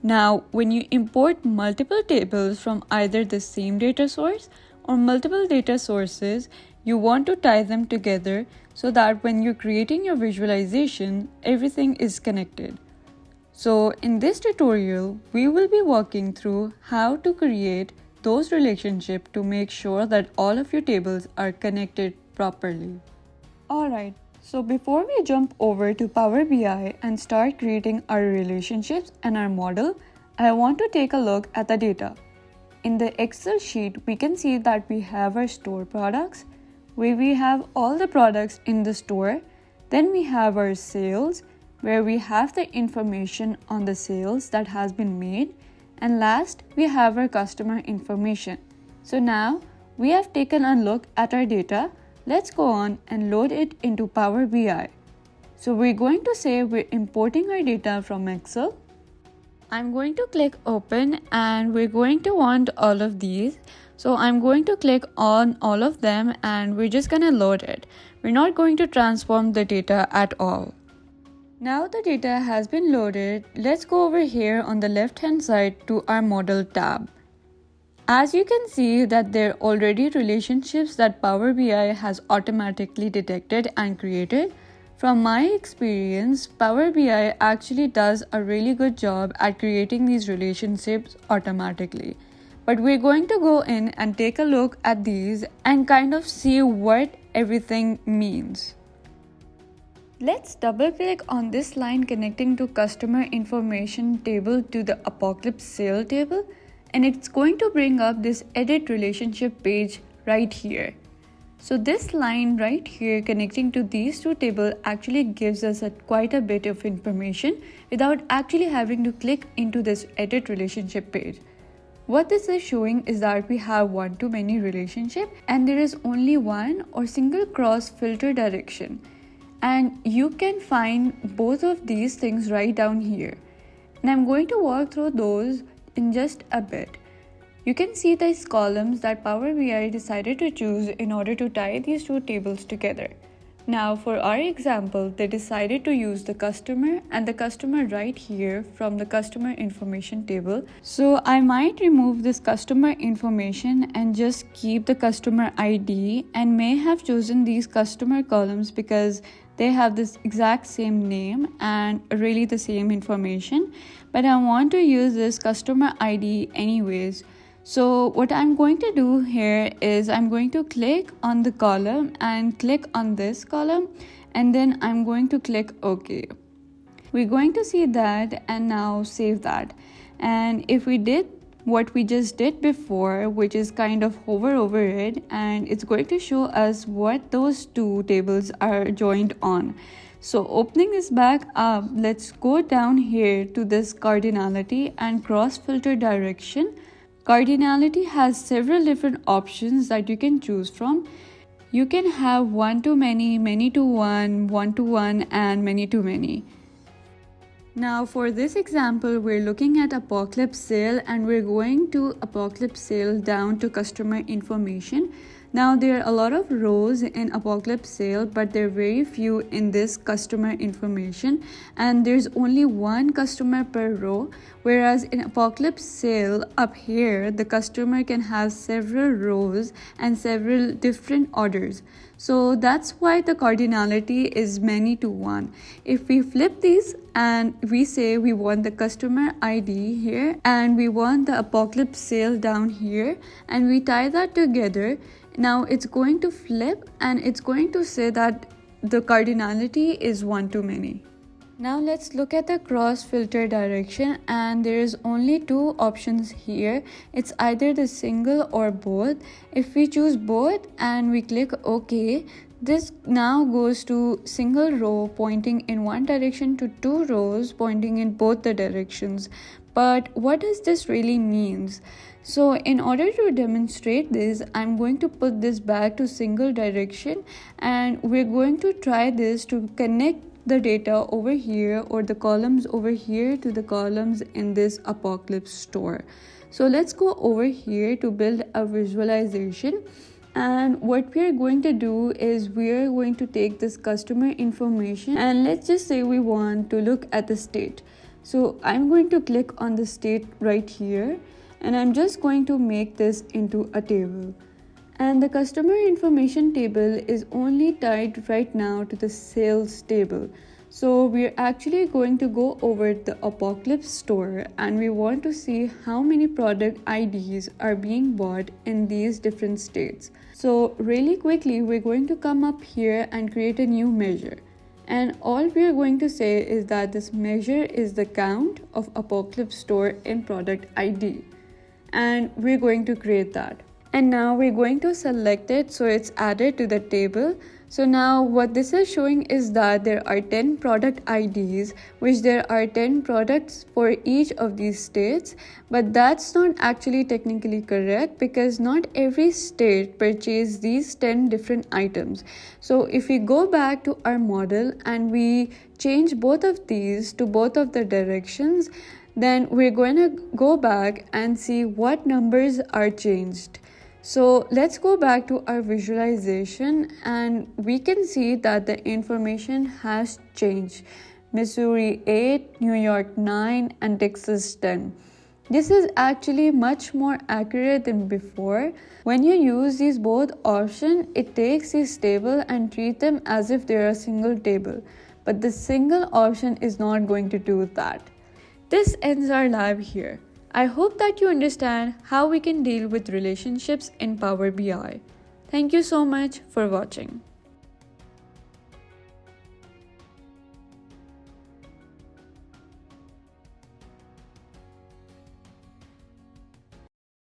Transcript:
Now, when you import multiple tables from either the same data source or multiple data sources, you want to tie them together so that when you're creating your visualization, everything is connected. So in this tutorial, we will be walking through how to create those relationships to make sure that all of your tables are connected properly. Alright, so before we jump over to Power BI and start creating our relationships and our model, I want to take a look at the data. In the Excel sheet, we can see that we have our store products, where we have all the products in the store. Then we have our sales, where we have the information on the sales that has been made. And last, we have our customer information. So now we have taken a look at our data. Let's go on and load it into Power BI. So we're going to say we're importing our data from Excel. I'm going to click open and we're going to want all of these. So I'm going to click on all of them and we're just gonna load it. We're not going to transform the data at all. Now the data has been loaded. Let's go over here on the left hand side to our model tab. As you can see that there are already relationships that Power BI has automatically detected and created. From my experience, Power BI actually does a really good job at creating these relationships automatically. But we're going to go in and take a look at these and kind of see what everything means. Let's double click on this line connecting to customer information table to the Apocalypse sale table. And it's going to bring up this edit relationship page right here. So this line right here connecting to these two tables actually gives us quite a bit of information without actually having to click into this edit relationship page. What this is showing is that we have one-to-many relationship and there is only one or single cross filter direction. And you can find both of these things right down here. And I'm going to walk through those in just a bit. You can see these columns that Power BI decided to choose in order to tie these two tables together. Now for our example, they decided to use the customer and the customer right here from the customer information table. So I might remove this customer information and just keep the customer ID and may have chosen these customer columns because they have this exact same name and really the same information, but I want to use this customer ID anyways. So what I'm going to do here is I'm going to click on the column and click on this column and then I'm going to click OK. We're going to see that and now save that. And if we did what we just did before, which is kind of hover over it, and it's going to show us what those two tables are joined on. So opening this back up, let's go down here to this cardinality and cross filter direction. Cardinality has several different options that you can choose from. You can have one-to-many, many-to-one, one-to-one, and many-to-many. Now for this example, we're looking at Apocalypse sale and we're going to Apocalypse sale down to customer information. Now there are a lot of rows in Apocalypse sale, but there are very few in this customer information and there's only one customer per row, whereas in Apocalypse sale up here, the customer can have several rows and several different orders. So that's why the cardinality is many to one. If we flip these and we say we want the customer ID here and we want the Apocalypse sale down here and we tie that together, now it's going to flip and it's going to say that the cardinality is one-to-many. Now let's look at the cross filter direction and there is only two options here. It's either the single or both. If we choose both and we click OK, this now goes to single row pointing in one direction to two rows pointing in both the directions. But what does this really means? So in order to demonstrate this, I'm going to put this back to single direction and we're going to try this to connect the data over here or the columns over here to the columns in this Apocalypse store. So let's go over here to build a visualization. And what we are going to do is we are going to take this customer information and let's just say we want to look at the state. So I'm going to click on the state right here, and I'm just going to make this into a table. And the customer information table is only tied right now to the sales table. So we're actually going to go over the Apocalypse store, and we want to see how many product IDs are being bought in these different states. So really quickly, we're going to come up here and create a new measure. And all we are going to say is that this measure is the count of Apocalypse store in product ID. And we're going to create that. And now we're going to select it so it's added to the table. So now what this is showing is that there are 10 product IDs, which there are 10 products for each of these states. But that's not actually technically correct, because not every state purchases these 10 different items. So if we go back to our model and we change both of these to both of the directions, then we're going to go back and see what numbers are changed. So let's go back to our visualization, and we can see that the information has changed. Missouri 8, New York 9, and Texas 10. This is actually much more accurate than before. When you use these both options, it takes these table and treat them as if they're a single table. But the single option is not going to do that. This ends our lab here. I hope that you understand how we can deal with relationships in Power BI. Thank you so much for watching.